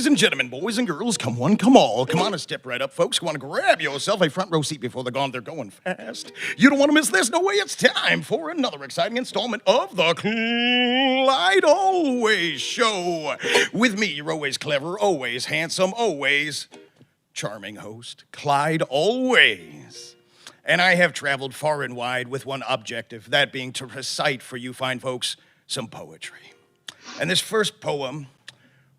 Ladies and gentlemen, boys and girls, come one, come all. Come on and step right up, folks. Come on and grab yourself a front row seat before they're gone. They're going fast. You don't want to miss this. No way. It's time for another exciting installment of the Clyde Always Show. With me, your always clever, always handsome, always charming host, Clyde Always. And I have traveled far and wide with one objective, that being to recite for you fine folks some poetry. And this first poem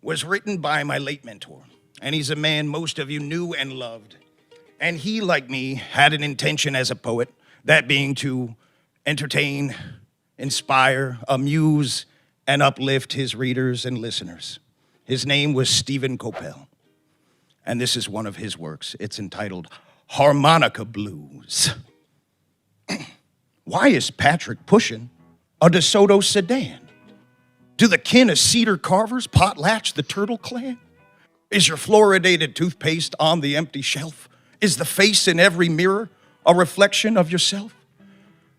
was written by my late mentor, and he's a man most of you knew and loved. And he, like me, had an intention as a poet, that being to entertain, inspire, amuse, and uplift his readers and listeners. His name was Stephen Kopel, and this is one of his works. It's entitled Harmonica Blues. Why is Patrick pushing a DeSoto sedan? Do the kin of Cedar Carvers potlatch the Turtle Clan? Is your fluoridated toothpaste on the empty shelf? Is the face in every mirror a reflection of yourself?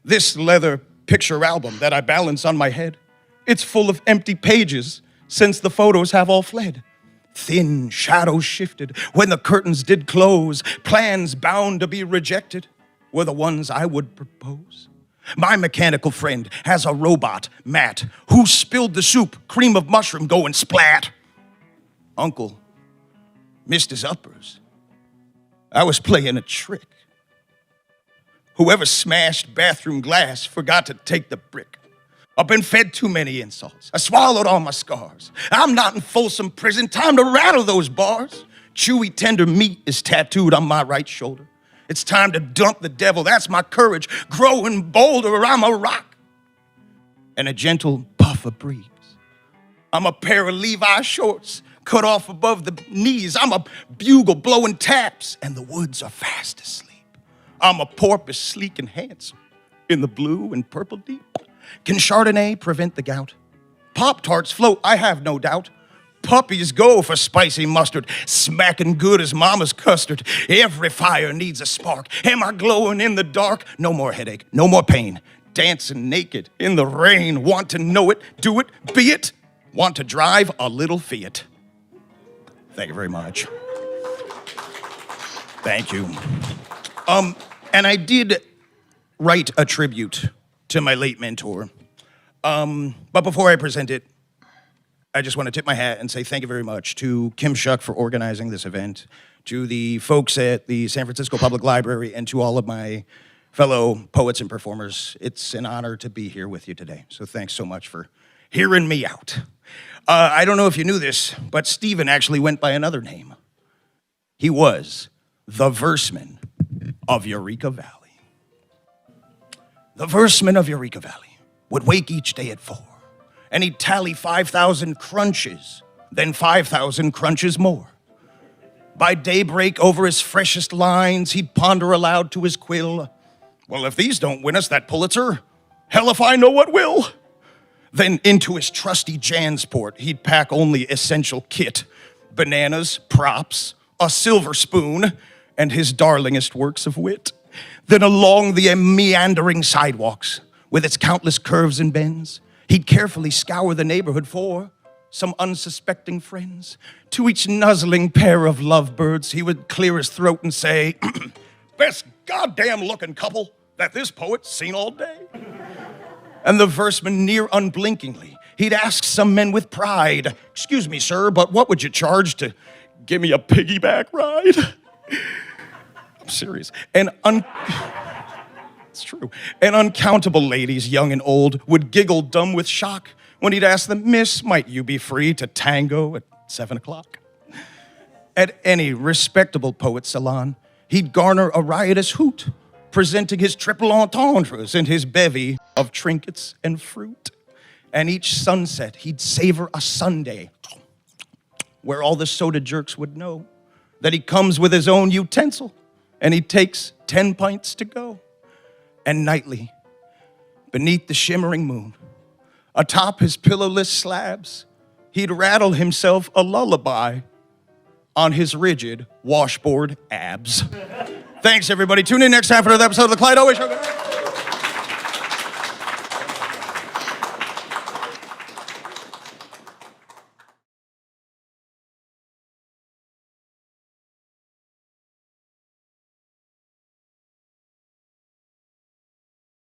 This leather picture album that I balance on my head, it's full of empty pages since the photos have all fled. Thin shadows shifted when the curtains did close. Plans bound to be rejected were the ones I would propose. My mechanical friend has a robot, Matt, who spilled the soup, cream of mushroom going splat. Uncle missed his uppers. I was playing a trick. Whoever smashed bathroom glass forgot to take the brick. I've been fed too many insults. I swallowed all my scars. I'm not in Folsom Prison. Time to rattle those bars. Chewy, tender meat is tattooed on my right shoulder. It's time to dump the devil. That's my courage. Growing bolder, I'm a rock. And a gentle puff of breeze. I'm a pair of Levi shorts cut off above the knees. I'm a bugle blowing taps, and the woods are fast asleep. I'm a porpoise sleek and handsome in the blue and purple deep. Can Chardonnay prevent the gout? Pop-Tarts float, I have no doubt. Puppies go for spicy mustard, smacking good as mama's custard. Every fire needs a spark. Am I glowing in the dark? No more headache, no more pain. Dancing naked in the rain. Want to know it, do it, be it. Want to drive a little Fiat. Thank you very much. Thank you. And I did write a tribute to my late mentor. But before I present it, I just want to tip my hat and say thank you very much to Kim Shuck for organizing this event, to the folks at the San Francisco Public Library, and to all of my fellow poets and performers. It's an honor to be here with you today. So thanks so much for hearing me out. I don't know if you knew this, but Stephen actually went by another name. He was the verseman of Eureka Valley. The verseman of Eureka Valley would wake each day at 4. And he'd tally 5,000 crunches, then 5,000 crunches more. By daybreak, over his freshest lines, he'd ponder aloud to his quill, well, if these don't win us that Pulitzer, hell if I know what will. Then into his trusty Jansport, he'd pack only essential kit, bananas, props, a silver spoon, and his darlingest works of wit. Then along the meandering sidewalks, with its countless curves and bends, he'd carefully scour the neighborhood for some unsuspecting friends. To each nuzzling pair of lovebirds, he would clear his throat and say, best goddamn looking couple that this poet's seen all day. And the verseman near unblinkingly, he'd ask some men with pride, excuse me, sir, but what would you charge to give me a piggyback ride? I'm serious. It's true. And uncountable ladies, young and old, would giggle dumb with shock when he'd ask them, miss, might you be free to tango at 7 o'clock? At any respectable poet salon, he'd garner a riotous hoot, presenting his triple entendres and his bevy of trinkets and fruit. And each sunset, he'd savor a sundae, where all the soda jerks would know that he comes with his own utensil, and he takes 10 pints to go. And nightly, beneath the shimmering moon, atop his pillowless slabs, he'd rattle himself a lullaby on his rigid washboard abs. Thanks, everybody. Tune in next time for another episode of The Clyde Always Show.